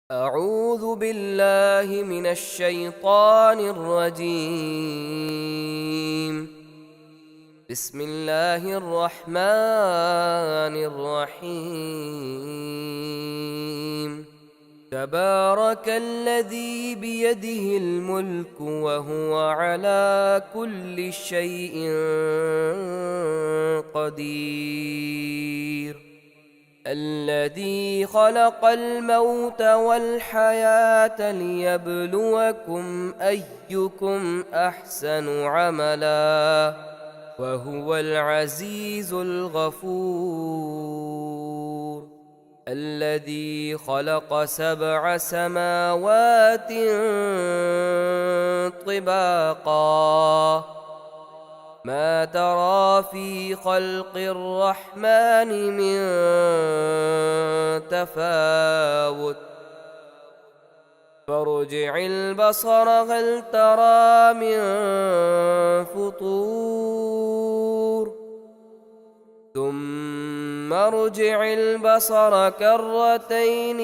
أعوذ بالله من الشيطان الرجيم. بسم الله الرحمن الرحيم. تبارك الذي بيده الملك وهو على كل شيء قدير. الذي خلق الموت والحياة ليبلوكم أيكم أحسن عملا وهو العزيز الغفور. الذي خلق 7 سماوات طباقا ما ترى في خلق الرحمن من تفاوت فارجع البصر هل ترى من فطور ثم ارجع البصر كرتين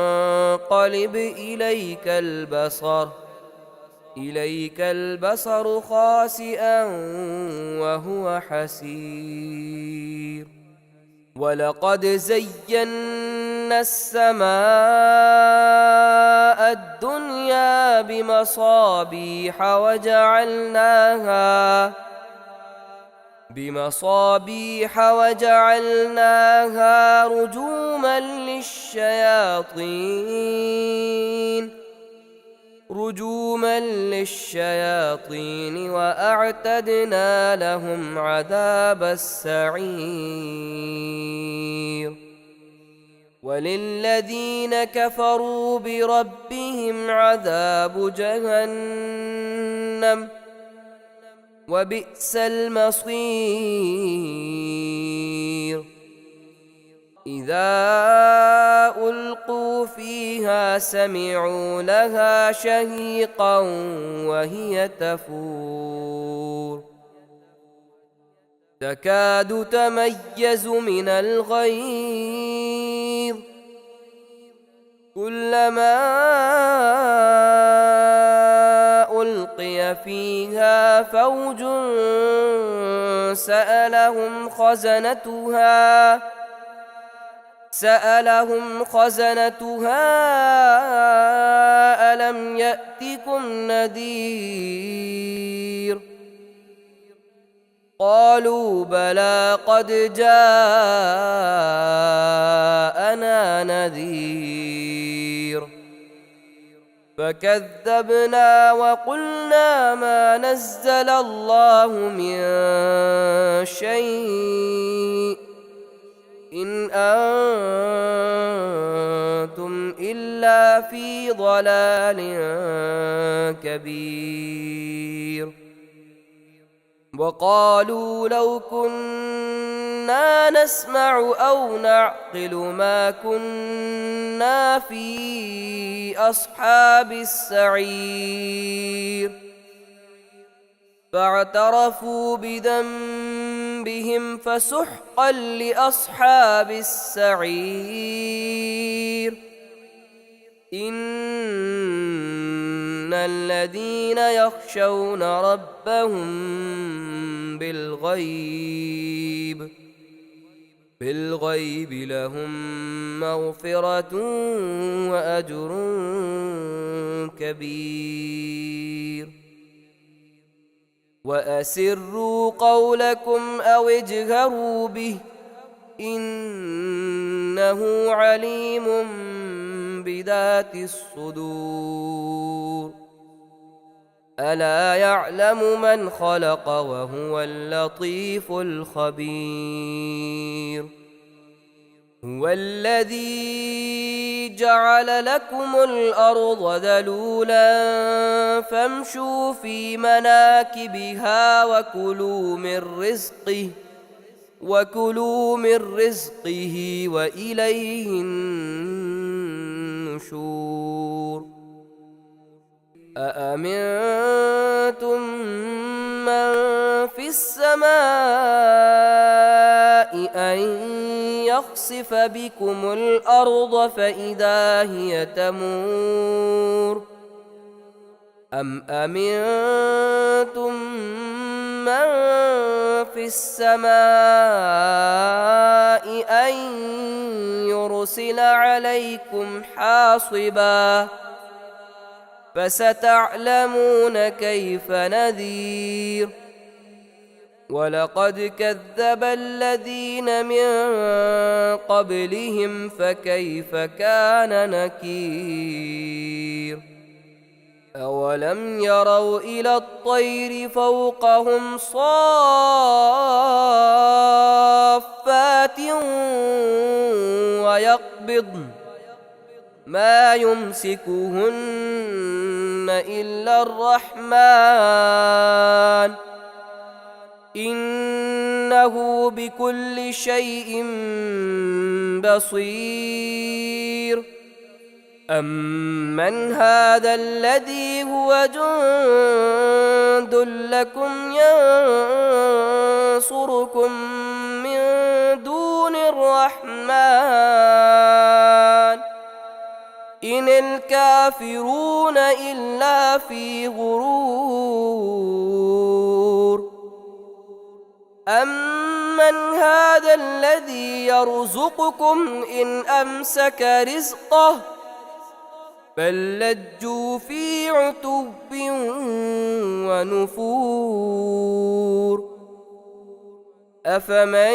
ينقلب إليك البصر خاسئا وهو حسير. ولقد زينا السماء الدنيا بمصابيح وجعلناها رجوما للشياطين وأعتدنا لهم عذاب السعير. وللذين كفروا بربهم عذاب جهنم وبئس المصير. إذا ألقوا فيها سمعوا لها شهيقا وهي تفور تكاد تميز من الغيظ كلما ألقي فيها فوج سألهم خزنتها ألم يأتكم نذير قالوا بلى قد جاءنا نذير فكذبنا وقلنا ما نزل الله من شيء إن أنتم إلا في ضلال كبير. وقالوا لو كنا نسمع أو نعقل ما كنا في أصحاب السعير فاعترفوا بذنبهم فسحقا لأصحاب السعير. إن الذين يخشون ربهم بالغيب لهم مغفرة وأجر كبير. وأسروا قولكم أو اجهروا به إنه عليم بذات الصدور. ألا يعلم من خلق وهو اللطيف الخبير. هو الذي جعل لكم الأرض ذلولا فامشوا في مناكبها وكلوا من رزقه وإليه النشور. أأمنتم من في السماء أن يخسف بكم الأرض فإذا هي تمور أم أمنتم من في السماء أن يرسل عليكم حاصبا فستعلمون كيف نذير ولقد كذب الذين من قبلهم فكيف كان نكير أولم يروا إلى الطير فوقهم صافات ويقبضن ما يمسكهن إلا الرحمن إنه بكل شيء بصير أمن هذا الذي هو جند لكم ينصركم من دون الرحمن إن الكافرون إلا في غرور أمن هذا الذي يرزقكم إن أمسك رزقه بل لجوا في عتب ونفور أفمن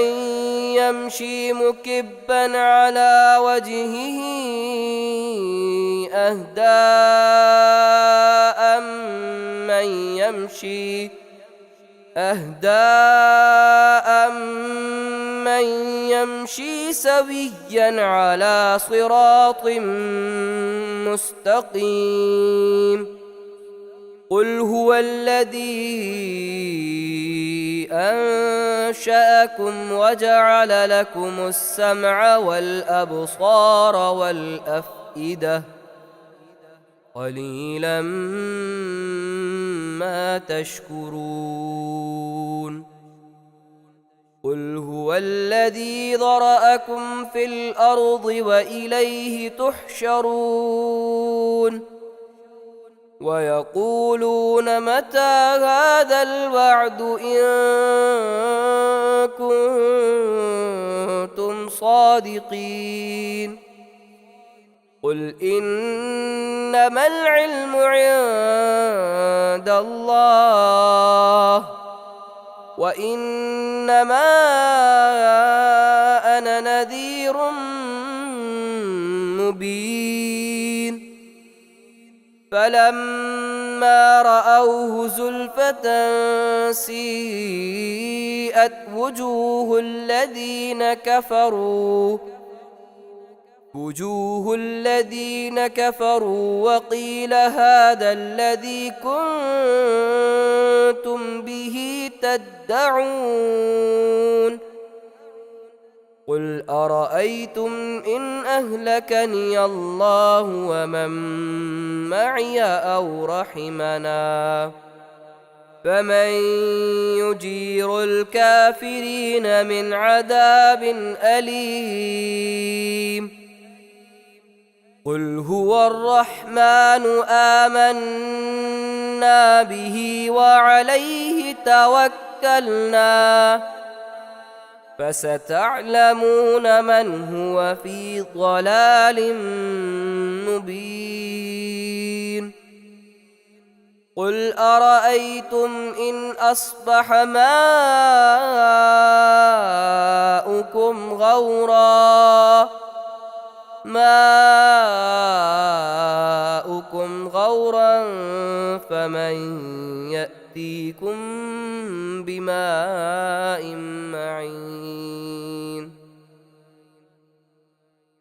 يمشي مكبا على وجهه أهدى أمن يمشي سويا على صراط مستقيم قل هو الذي أنشأكم وجعل لكم السمع والأبصار والأفئدة قليلا ما تشكرون قل هو الذي ذرأكم في الأرض وإليه تحشرون ويقولون متى هذا الوعد إن كنتم صادقين قل إنما العلم عند الله وإنما أنا نذير مبين فلما رأوه زلفة سيئت وجوه الذين كفروا وقيل هذا الذي كنتم به تدعون قل أرأيتم إن أهلكني الله ومن معي أو رحمنا فمن يجير الكافرين من عذاب أليم قل هو الرحمن آمنا به وعليه توكلنا فستعلمون من هو في ضلال مبين قل أرأيتم إن أصبح ماؤكم غورا فمن يأتيكم بماء معين